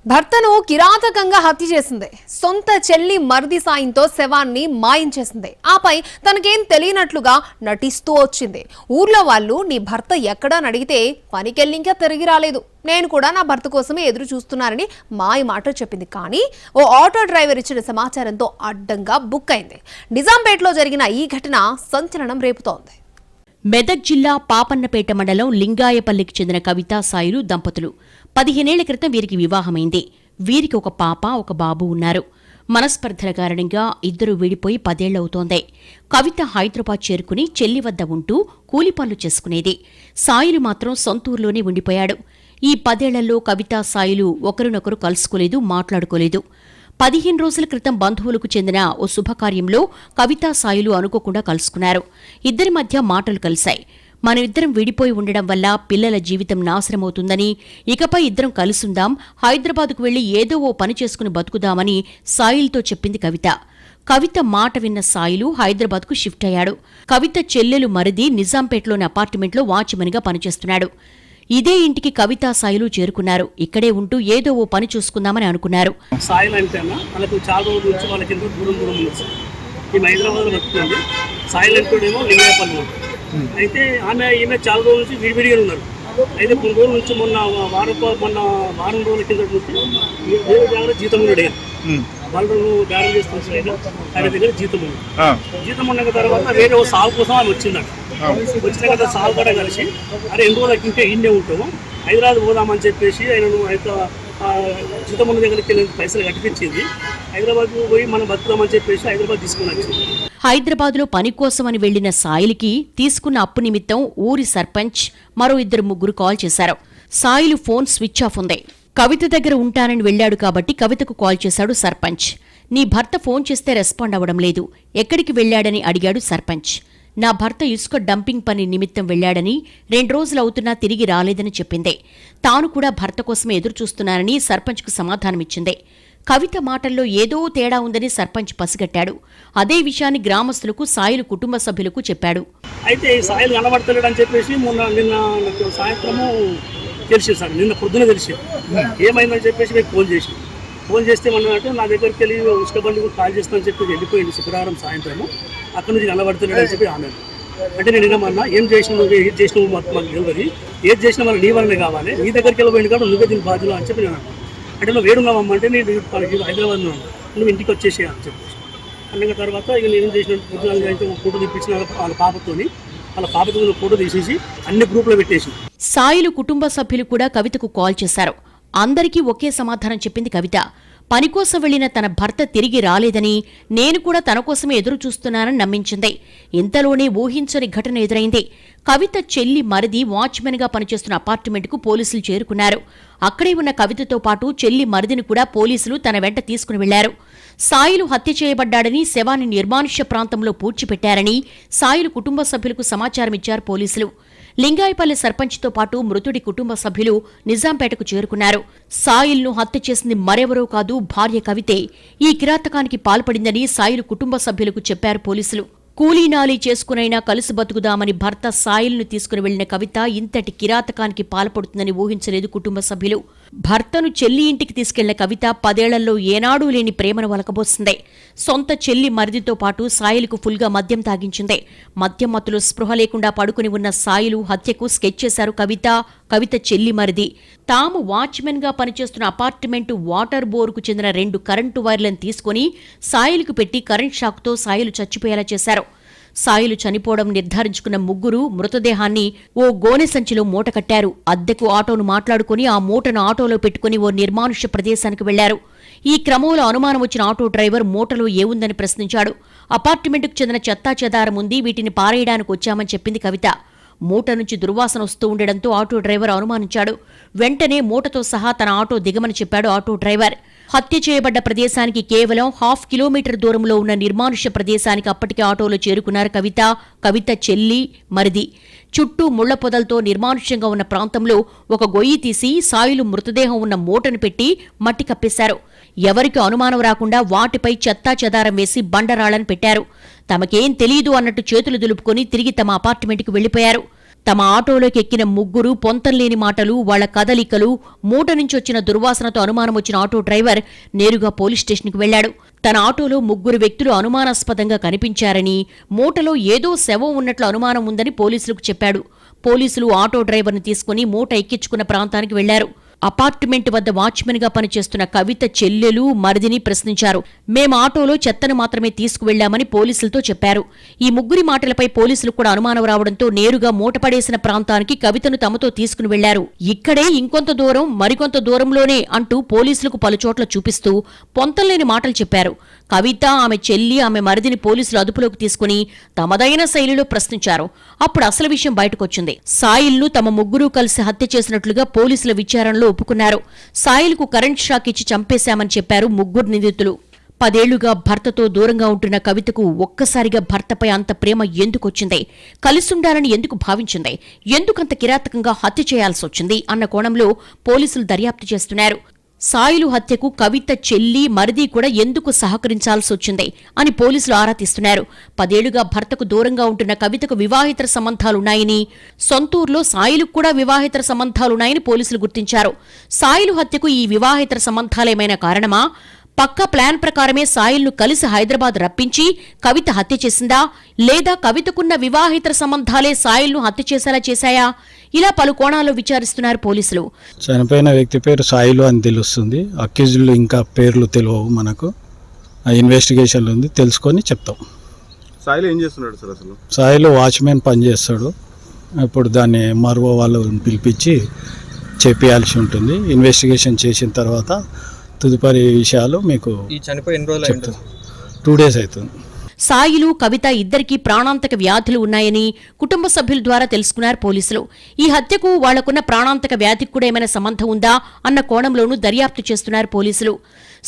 భర్తను కిరాతకంగా హత్య చేసింది. సొంత చెల్లి మరిది సాయంతో శవాన్ని మాయం చేసింది. ఆపై తనకేం తెలియనట్లుగా నటిస్తూ వచ్చింది. ఊర్లో వాళ్ళు నీ భర్త ఎక్కడా అడిగితే పనికెళ్ళింకా తిరిగి రాలేదు, నేను కూడా నా భర్త కోసమే ఎదురు చూస్తున్నానని మాయ మాట చెప్పింది. కానీ ఓ ఆటో డ్రైవర్ ఇచ్చిన సమాచారంతో అడ్డంగా బుక్ అయింది. నిజాంపేటలో జరిగిన ఈ ఘటన సంచలనం రేపుతోంది. మెదక్ జిల్లా పాపన్నపేట మండలం లింగాయపల్లికి చెందిన కవిత సాయిలు దంపతులు 15 ఏళ్ల క్రితం వీరికి వివాహమైంది. వీరికి ఒక పాప ఒక బాబు ఉన్నారు. మనస్పర్ధల కారణంగా ఇద్దరు విడిపోయి 10 ఏళ్లవుతోంది. కవిత హైదరాబాద్ చేరుకుని చెల్లి వద్ద ఉంటూ కూలి పనులు చేసుకునేది. సాయిలు మాత్రం సొంతూరులోనే ఉండిపోయాడు. ఈ 10 ఏళ్లలో కవిత సాయిలు ఒకరినొకరు కలుసుకోలేదు, మాట్లాడుకోలేదు. 15 రోజుల క్రితం బంధువులకు చెందిన ఓ శుభకార్యంలో కవితా సాయిలు అనుకోకుండా కలుసుకున్నారు. ఇద్దరి మధ్య మాటలు కలిశాయి. మనమిద్దరం విడిపోయి ఉండడం వల్ల పిల్లల జీవితం నాశనమవుతుందని, ఇకపై ఇద్దరం కలుసుందాం, హైదరాబాద్కు వెళ్లి ఏదో ఓ పని చేసుకుని బతుకుదామని సాయిల్తో చెప్పింది కవిత. కవిత మాట విన్న సాయిలు హైదరాబాద్కు షిఫ్ట్ అయ్యాడు. కవిత చెల్లెలు మరిది నిజాంపేటలోని అపార్ట్మెంట్లో వాచ్మెన్గా పనిచేస్తున్నాడు. ఇదే ఇంటికి కవితా సాయిలు చేరుకున్నారు. ఇక్కడే ఉంటూ ఏదో ఓ పని చూసుకుందామని అనుకున్నారు. సాయిల్ అంటే వాళ్ళకి చాలా రోజుల నుంచి వాళ్ళకి ఎంతో దూరం నుంచి ఈమె హైదరాబాద్లో బతుకుతుంది. సాయిల్ అంటేమో లింగాయపల్లి. అయితే ఈమె చాలా రోజుల నుంచి విడివిడిగా ఉన్నారు. అయితే కొన్ని రోజుల నుంచి మొన్న వారం రోజుల కింద నుంచి వేరే దగ్గర జీతం ఉన్నాడు. వాళ్ళు బేరం చేస్తున్న ఆయన దగ్గర జీతం ఉంది. జీతం ఉన్న తర్వాత వేరే ఓ సాగు కోసం ఆమె వచ్చిందట. వచ్చిన కదా సాగు కూడా కలిసి అరే 2 రోజులకి ఇంకా ఇండే ఉంటాము, హైదరాబాద్ పోదామని చెప్పేసి ఆయనను జీతం ఉన్న దగ్గరికి వెళ్ళి పైసలు కట్టించింది. హైదరాబాద్ పోయి మనం బతుకుదామని చెప్పేసి హైదరాబాద్ తీసుకుని వచ్చింది. హైదరాబాద్లో పని కోసమని వెళ్లిన సాయిలికి తీసుకున్న అప్పు నిమిత్తం ఊరి సర్పంచ్ మరో 2-3 కాల్ చేశారు. సాయిలు ఫోన్ స్విచ్ ఆఫ్ ఉంది. కవిత దగ్గర ఉంటానని వెళ్లాడు కాబట్టి కవితకు కాల్ చేశాడు సర్పంచ్. నీ భర్త ఫోన్ చేస్తే రెస్పాండ్ అవ్వడం లేదు, ఎక్కడికి వెళ్లాడని అడిగాడు సర్పంచ్. నా భర్త ఇసుక డంపింగ్ పని నిమిత్తం వెళ్లాడని, 2 రోజులవుతున్నా తిరిగి రాలేదని చెప్పింది. తాను కూడా భర్త కోసమే ఎదురుచూస్తున్నానని సర్పంచ్కు సమాధానమిచ్చింది. కవిత మాటల్లో ఏదో తేడా ఉందని సర్పంచ్ పసిగట్టాడు. అదే విషయాన్ని గ్రామస్తులకు, సాయిలు కుటుంబ సభ్యులకు చెప్పాడు. అయితే సాయిలు కనబడతలేడు అని చెప్పేసి నిన్న సాయంత్రము తెలిసి సార్, నిన్న పొద్దున తెలిసి ఏమైందని చెప్పేసి మీకు ఫోన్ చేస్తే అంటే నా దగ్గరికి వెళ్ళి ఉసుక బండి కాల్ చేస్తానని చెప్పి వెళ్ళిపోయింది. శుక్రవారం సాయంత్రము అక్కడి నుంచి కనబడతలేడు అని చెప్పి ఆమె అంటే నేను వినమన్నా ఏం చేసినావు, ఏది చేసినావు మాకు తెలియదు, ఏది చేసినా మనకు నీ వల్లనే కావాలి, నీ దగ్గరికి వెళ్ళిపోయింది కాబట్టి నువ్వే దీని బాధ్యులు అని చెప్పి నేను అంటే నువ్వు వేడున్నావమ్మా అంటే నేను హైదరాబాద్ నువ్వు ఇంటికి వచ్చేసి అని చెప్పేసి అన్న తర్వాత ఇక నేను చేసిన పొద్దున ఫోటో తెప్పించిన వాళ్ళ పాపతో ఫోటో తీసేసి అన్ని గ్రూప్లో పెట్టేసి. సాయిలు కుటుంబ సభ్యులు కూడా కవితకు కాల్ చేశారు. అందరికీ ఒకే సమాధానం చెప్పింది కవిత. పనికోసం వెళ్లిన తన భర్త తిరిగి రాలేదని, నేను కూడా తన కోసమే ఎదురు చూస్తున్నానని నమ్మించింది. ఇంతలోనే ఊహించని ఘటన ఎదురైంది. కవిత చెల్లి మరిది వాచ్మెన్గా పనిచేస్తున్న అపార్ట్మెంట్కు పోలీసులు చేరుకున్నారు. అక్కడే ఉన్న కవితతో పాటు చెల్లి మరిదిని కూడా పోలీసులు తన వెంట తీసుకుని వెళ్లారు. సాయిలు హత్య చేయబడ్డాడని, శవాన్ని నిర్మానుష్య ప్రాంతంలో పూడ్చిపెట్టారని సాయిలు కుటుంబ సభ్యులకు సమాచారమిచ్చారు పోలీసులు. లింగాయపల్లి సర్పంచ్తో పాటు మృతుడి కుటుంబ సభ్యులు నిజాంపేటకు చేరుకున్నారు. సాయిల్ను హత్య చేసింది మరెవరో కాదు, భార్య కవితే. ఈ కిరాతకానికి పాల్పడిందని సాయిలు కుటుంబ సభ్యులకు చెప్పారు పోలీసులు. కూలీనాలీ చేసుకునైనా కలిసి బతుకుదామని భర్త సాయిల్ను తీసుకుని వెళ్లిన కవిత ఇంతటి కిరాతకానికి పాల్పడుతుందని ఊహించలేదు కుటుంబ సభ్యులు. భర్తను చెల్లి ఇంటికి తీసుకెళ్లిన కవిత 10 ఏళ్లలో ఏనాడూ లేని ప్రేమను వలకబోసింది. సొంత చెల్లి మరిదితో పాటు సాయిలకు ఫుల్గా మద్యం తాగించింది. మద్యం మత్తులో స్పృహ లేకుండా పడుకుని ఉన్న సాయిలు హత్యకు స్కెచ్ చేశారు కవిత చెల్లి మరిది. తాము వాచ్మెన్గా పనిచేస్తున్న అపార్ట్మెంటు వాటర్ బోరుకు చెందిన 2 కరెంటు వైర్లను తీసుకుని సాయిలకు పెట్టి కరెంట్ షాక్తో సాయిలు చచ్చిపోయేలా చేశారు. సాయిలు చనిపోవడం నిర్ధారించుకున్న ముగ్గురు మృతదేహాన్ని ఓ గోనె సంచిలో మూట కట్టారు. అద్దెకు ఆటోను మాట్లాడుకుని ఆ మూటను ఆటోలో పెట్టుకుని ఓ నిర్మానుష్య ప్రదేశానికి వెళ్లారు. ఈ క్రమంలో అనుమానం వచ్చిన ఆటో డ్రైవర్ మూటలో ఏముందని ప్రశ్నించాడు. అపార్ట్మెంటుకు చెందిన చెత్తా చెదారం ఉంది, వీటిని పారేయడానికి వచ్చామని చెప్పింది కవిత. మూట నుంచి దుర్వాసన వస్తూ ఉండడంతో ఆటో డ్రైవర్ అనుమానించాడు. వెంటనే మూటతో సహా తన ఆటో దిగమని చెప్పాడు ఆటో డ్రైవర్. హత్య చేయబడ్డ ప్రదేశానికి కేవలం 1/2 కిలోమీటర్ దూరంలో ఉన్న నిర్మానుష్య ప్రదేశానికి అప్పటికే ఆటోలో చేరుకున్నారు కవిత చెల్లి మరిది. చుట్టూ ముళ్ల పొదలతో నిర్మానుష్యంగా ఉన్న ప్రాంతంలో ఒక గొయ్యి తీసి సాయిలు మృతదేహం ఉన్న మూటను పెట్టి మట్టి కప్పేశారు. ఎవరికి అనుమానం రాకుండా వాటిపై చెత్తా చెదారం వేసి బండరాళ్లను పెట్టారు. తమకేం తెలీదు అన్నట్టు చేతులు దులుపుకొని తిరిగి తమ అపార్ట్మెంట్కు వెళ్లిపోయారు. తమ ఆటోలోకి ఎక్కిన ముగ్గురు పొంతంలేని మాటలు, వాళ్ల కదలికలు, మూట నుంచి వచ్చిన దుర్వాసనతో అనుమానం వచ్చిన ఆటో డ్రైవర్ నేరుగా పోలీస్ స్టేషన్కి వెళ్లాడు. తన ఆటోలో ముగ్గురు వ్యక్తులు అనుమానాస్పదంగా కనిపించారని, మూటలో ఏదో శవం ఉన్నట్లు అనుమానం ఉందని పోలీసులకు చెప్పాడు. పోలీసులు ఆటో డ్రైవర్ను తీసుకుని మూట ఎక్కించుకున్న ప్రాంతానికి వెళ్లారు. అపార్ట్మెంట్ వద్ద వాచ్మెన్ గా పనిచేస్తున్న కవిత చెల్లెలు, మరిదిని ప్రశ్నించారు. మేం ఆటోలో చెత్తను మాత్రమే తీసుకువెళ్లామని పోలీసులతో చెప్పారు. ఈ ముగ్గురి మాటలపై పోలీసులకు కూడా అనుమానం రావడంతో నేరుగా మూటపడేసిన ప్రాంతానికి కవితను తమతో తీసుకుని వెళ్లారు. ఇక్కడే ఇంకొంత దూరం, మరికొంత దూరంలోనే అంటూ పోలీసులకు పలుచోట్ల చూపిస్తూ పొంతంలేని మాటలు చెప్పారు. కవిత, ఆమె చెల్లి, ఆమె మరిదిని పోలీసులు అదుపులోకి తీసుకుని తమదైన శైలిలో ప్రశ్నించారు. అప్పుడు అసలు విషయం బయటకొచ్చింది. సాయిల్ను తమ ముగ్గురు కలిసి హత్య చేసినట్లుగా పోలీసుల విచారణలో ఒప్పుకున్నారు. సాయిల్కు కరెంట్ షాక్ ఇచ్చి చంపేశామని చెప్పారు ముగ్గురు నిందితులు. 10 ఏళ్లుగా భర్తతో దూరంగా ఉంటున్న కవితకు ఒక్కసారిగా భర్తపై అంత ప్రేమ ఎందుకొచ్చింది? కలిసుండాలని ఎందుకు భావించింది? ఎందుకంత కిరాతకంగా హత్య చేయాల్సొచ్చింది అన్న కోణంలో పోలీసులు దర్యాప్తు చేస్తున్నారు. సాయిలు హత్యకు కవిత చెల్లి, మరిది కూడా ఎందుకు సహకరించాల్సొచ్చింది అని పోలీసులు ఆరా తీస్తున్నారు. 10 ఏళ్లుగా భర్తకు దూరంగా ఉంటున్న కవితకు వివాహేతర సంబంధాలున్నాయని, సొంతూరులో సాయిలకు కూడా వివాహేతర సంబంధాలున్నాయని పోలీసులు గుర్తించారు. సాయిలు హత్యకు ఈ వివాహేతర సంబంధాలేమైనా కారణమా? పక్కా ప్లాన్ ప్రకారమే సాయిల్ను కలిసి హైదరాబాద్ రప్పించి కవిత హత్య చేసిందా? లేదా కవితకున్న వివాహేతర సంబంధాలే సాయిల్ను హత్య చేసేలా చేశాయా? ఇలా పలు కోణాల్లో విచారిస్తున్నారు పోలీసులు. చనిపోయిన వ్యక్తి పేరు సాయిలు అని తెలుస్తుంది. అక్యూజ్డ్లు ఇంకా పేర్లు తెలియవు మనకు. ఇన్వెస్టిగేషన్లు ఉంది, తెలుసుకొని చెప్తాం. సాయిలు ఏం చేస్తున్నాడు సార్? అసలు సాయిలు వాచ్మెన్ పని చేస్తాడు. ఇప్పుడు దాన్ని మరో వాళ్ళు పిలిపించి చెప్పాల్సి ఉంటుంది. ఇన్వెస్టిగేషన్ చేసిన తర్వాత తదుపరి విషయాలు మీకు ఈ చనిపోయి ఎన్ని రోజులు చెప్తాం. 2 days అవుతుంది. సాయిలు, కవిత ఇద్దరికీ ప్రాణాంతక వ్యాధులు ఉన్నాయని కుటుంబ సభ్యుల ద్వారా తెలుసుకున్నారు పోలీసులు. ఈ హత్యకు వాళ్లకున్న ప్రాణాంతక వ్యాధికి కూడా ఏమైనా సంబంధం ఉందా అన్న కోణంలోనూ దర్యాప్తు చేస్తున్నారు పోలీసులు.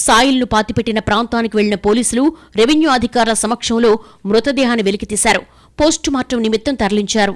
సాయిల్ను పాతిపెట్టిన ప్రాంతానికి వెళ్లిన పోలీసులు రెవెన్యూ అధికారుల సమక్షంలో మృతదేహాన్ని వెలికితీశారు. పోస్టుమార్టం నిమిత్తం తరలించారు.